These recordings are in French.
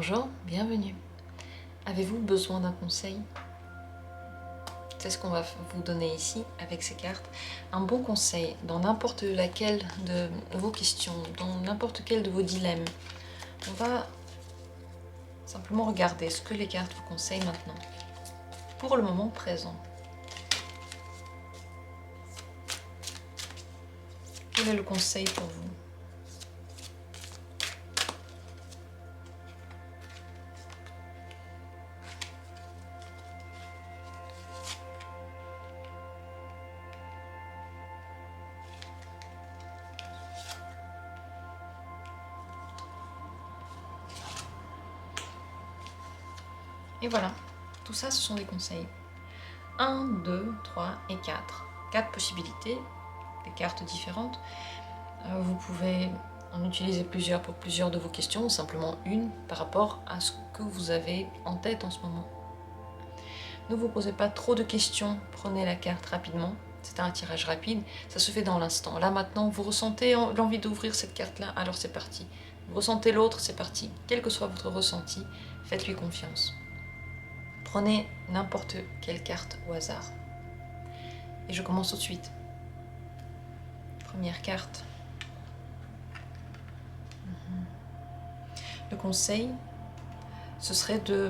Bonjour, bienvenue. Avez-vous besoin d'un conseil? C'est ce qu'on va vous donner ici avec ces cartes. Un bon conseil dans n'importe laquelle de vos questions, dans n'importe quel de vos dilemmes. On va simplement regarder ce que les cartes vous conseillent maintenant, pour le moment présent. Quel est le conseil pour vous? Et voilà, tout ça ce sont des conseils. 1, 2, 3 et 4. 4 possibilités, des cartes différentes. Vous pouvez en utiliser plusieurs pour plusieurs de vos questions, ou simplement une par rapport à ce que vous avez en tête en ce moment. Ne vous posez pas trop de questions, prenez la carte rapidement. C'est un tirage rapide, ça se fait dans l'instant. Là maintenant, vous ressentez l'envie d'ouvrir cette carte-là, alors c'est parti. Vous ressentez l'autre, c'est parti. Quel que soit votre ressenti, faites-lui confiance. Prenez n'importe quelle carte au hasard. Et je commence tout de suite. Première carte. Le conseil, ce serait de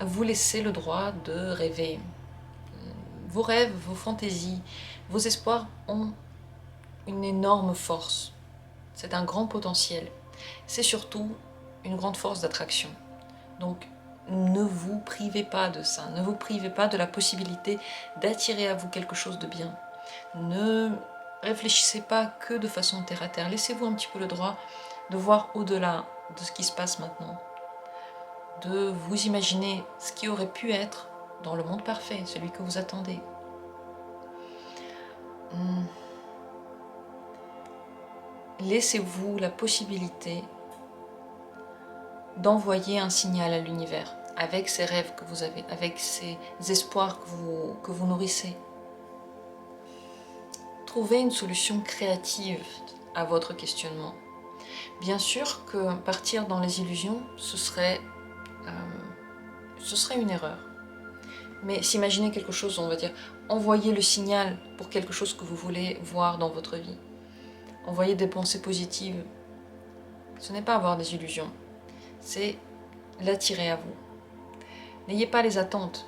vous laisser le droit de rêver. Vos rêves, vos fantaisies, vos espoirs ont une énorme force. C'est un grand potentiel. C'est surtout une grande force d'attraction. Donc, ne vous privez pas de ça. Ne vous privez pas de la possibilité d'attirer à vous quelque chose de bien. Ne réfléchissez pas que de façon terre à terre. Laissez-vous un petit peu le droit de voir au-delà de ce qui se passe maintenant. De vous imaginer ce qui aurait pu être dans le monde parfait, celui que vous attendez. Laissez-vous la possibilité d'envoyer un signal à l'univers avec ces rêves que vous avez, avec ces espoirs que vous nourrissez. Trouvez une solution créative à votre questionnement. Bien sûr que partir dans les illusions, ce serait une erreur. Mais s'imaginer quelque chose, on va dire, envoyer le signal pour quelque chose que vous voulez voir dans votre vie. Envoyer des pensées positives. Ce n'est pas avoir des illusions, c'est l'attirer à vous. N'ayez pas les attentes,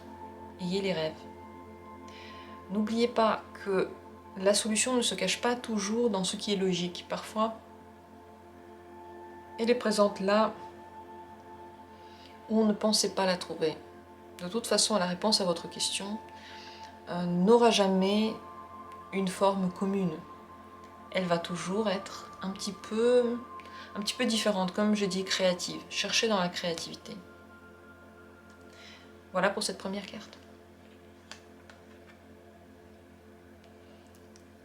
ayez les rêves. N'oubliez pas que la solution ne se cache pas toujours dans ce qui est logique. Parfois, elle est présente là où on ne pensait pas la trouver. De toute façon, la réponse à votre question n'aura jamais une forme commune. Elle va toujours être un petit peu différente, comme je dis, créative. Cherchez dans la créativité. Voilà pour cette première carte.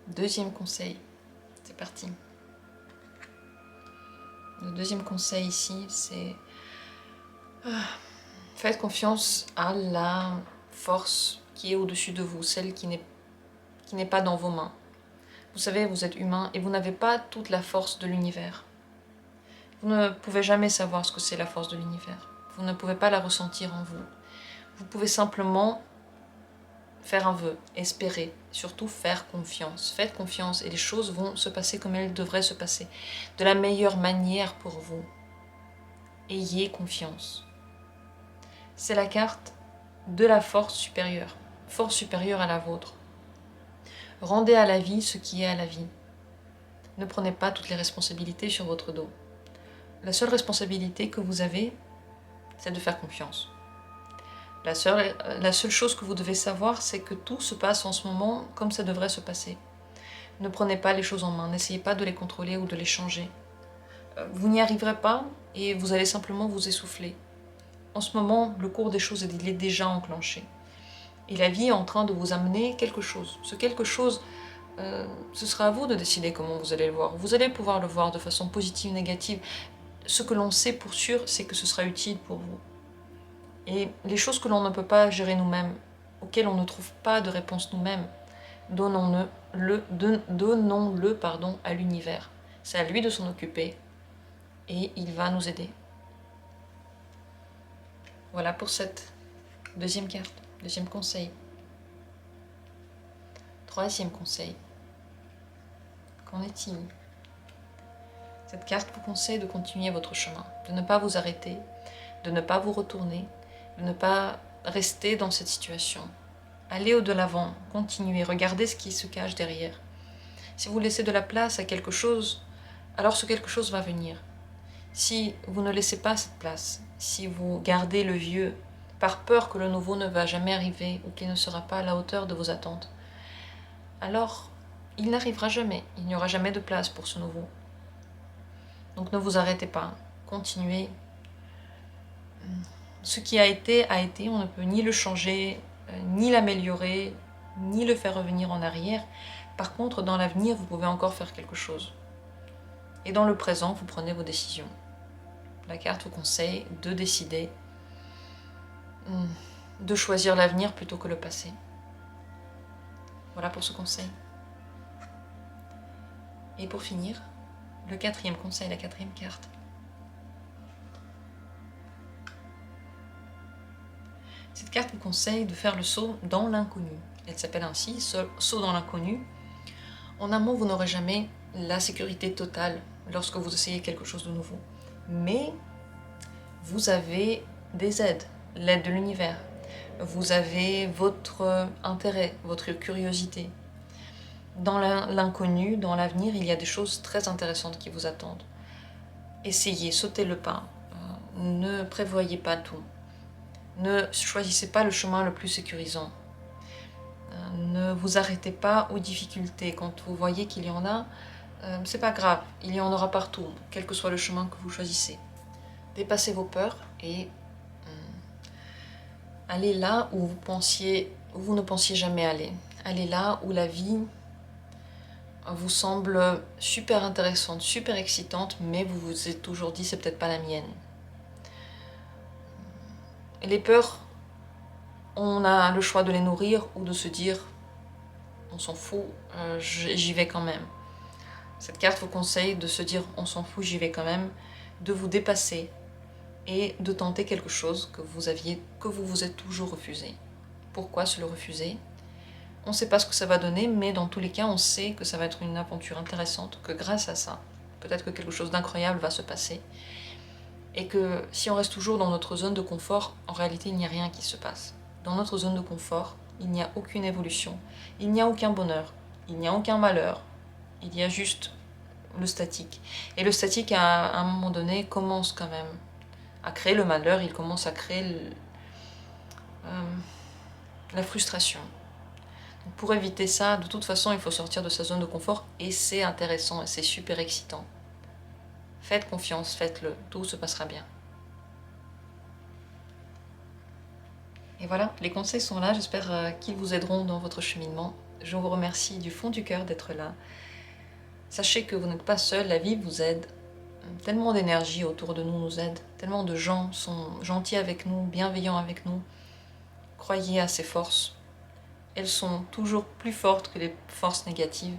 Deuxième conseil, c'est parti. Le deuxième conseil ici, c'est faites confiance à la force qui est au-dessus de vous, celle qui n'est pas dans vos mains. Vous savez, vous êtes humain et vous n'avez pas toute la force de l'univers. Vous ne pouvez jamais savoir ce que c'est la force de l'univers. Vous ne pouvez pas la ressentir en vous. Vous pouvez simplement faire un vœu, espérer, surtout faire confiance. Faites confiance et les choses vont se passer comme elles devraient se passer, de la meilleure manière pour vous. Ayez confiance. C'est la carte de la force supérieure à la vôtre. Rendez à la vie ce qui est à la vie. Ne prenez pas toutes les responsabilités sur votre dos. La seule responsabilité que vous avez, c'est de faire confiance. La seule chose que vous devez savoir, c'est que tout se passe en ce moment comme ça devrait se passer. Ne prenez pas les choses en main, n'essayez pas de les contrôler ou de les changer. Vous n'y arriverez pas et vous allez simplement vous essouffler. En ce moment, le cours des choses il est déjà enclenché. Et la vie est en train de vous amener quelque chose. Ce quelque chose, ce sera à vous de décider comment vous allez le voir. Vous allez pouvoir le voir de façon positive ou négative. Ce que l'on sait pour sûr, c'est que ce sera utile pour vous. Et les choses que l'on ne peut pas gérer nous-mêmes, auxquelles on ne trouve pas de réponse nous-mêmes, donnons-le à l'univers. C'est à lui de s'en occuper et il va nous aider. Voilà pour cette deuxième carte, deuxième conseil. Troisième conseil. Qu'en est-il? Cette carte vous conseille de continuer votre chemin, de ne pas vous arrêter, de ne pas vous retourner, de ne pas rester dans cette situation. Allez de l'avant, continuez, regardez ce qui se cache derrière. Si vous laissez de la place à quelque chose, alors ce quelque chose va venir. Si vous ne laissez pas cette place, si vous gardez le vieux par peur que le nouveau ne va jamais arriver ou qu'il ne sera pas à la hauteur de vos attentes, alors il n'arrivera jamais, il n'y aura jamais de place pour ce nouveau. Donc ne vous arrêtez pas, continuez. Ce qui a été, on ne peut ni le changer, ni l'améliorer, ni le faire revenir en arrière. Par contre, dans l'avenir, vous pouvez encore faire quelque chose. Et dans le présent, vous prenez vos décisions. La carte vous conseille de décider, de choisir l'avenir plutôt que le passé. Voilà pour ce conseil. Et pour finir, le quatrième conseil, la quatrième carte. Cette carte vous conseille de faire le saut dans l'inconnu. Elle s'appelle ainsi, saut dans l'inconnu. En amont, vous n'aurez jamais la sécurité totale lorsque vous essayez quelque chose de nouveau. Mais vous avez des aides, l'aide de l'univers. Vous avez votre intérêt, votre curiosité. Dans l'inconnu, dans l'avenir, il y a des choses très intéressantes qui vous attendent. Essayez, sautez le pas. Ne prévoyez pas tout. Ne choisissez pas le chemin le plus sécurisant. Ne vous arrêtez pas aux difficultés. Quand vous voyez qu'il y en a, c'est pas grave, il y en aura partout, quel que soit le chemin que vous choisissez. Dépassez vos peurs et allez là où vous ne pensiez jamais aller. Allez là où la vie vous semble super intéressante, super excitante, mais vous vous êtes toujours dit c'est peut-être pas la mienne. Et les peurs, on a le choix de les nourrir ou de se dire on s'en fout, j'y vais quand même. Cette carte vous conseille de se dire on s'en fout, j'y vais quand même, de vous dépasser et de tenter quelque chose que vous vous êtes toujours refusé. Pourquoi se le refuser? On ne sait pas ce que ça va donner, mais dans tous les cas, on sait que ça va être une aventure intéressante, que grâce à ça, peut-être que quelque chose d'incroyable va se passer. Et que si on reste toujours dans notre zone de confort, en réalité, il n'y a rien qui se passe. Dans notre zone de confort, il n'y a aucune évolution, il n'y a aucun bonheur, il n'y a aucun malheur, il y a juste le statique. Et le statique, à un moment donné, commence quand même à créer le malheur, il commence à créer la frustration. Donc pour éviter ça, de toute façon, il faut sortir de sa zone de confort et c'est intéressant et c'est super excitant. Faites confiance, faites-le, tout se passera bien. Et voilà, les conseils sont là, j'espère qu'ils vous aideront dans votre cheminement. Je vous remercie du fond du cœur d'être là. Sachez que vous n'êtes pas seul, la vie vous aide. Tellement d'énergie autour de nous nous aide, tellement de gens sont gentils avec nous, bienveillants avec nous. Croyez à ces forces. Elles sont toujours plus fortes que les forces négatives.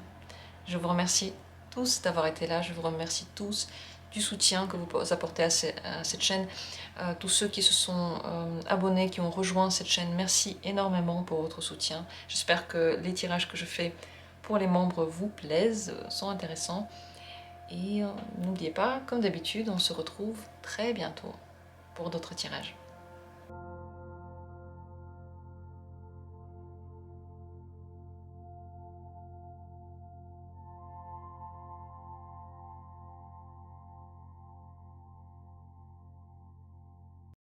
Je vous remercie tous d'avoir été là, je vous remercie tous du soutien que vous apportez à cette chaîne. Tous ceux qui se sont abonnés, qui ont rejoint cette chaîne, merci énormément pour votre soutien. J'espère que les tirages que je fais pour les membres vous plaisent, sont intéressants. Et n'oubliez pas, comme d'habitude, on se retrouve très bientôt pour d'autres tirages.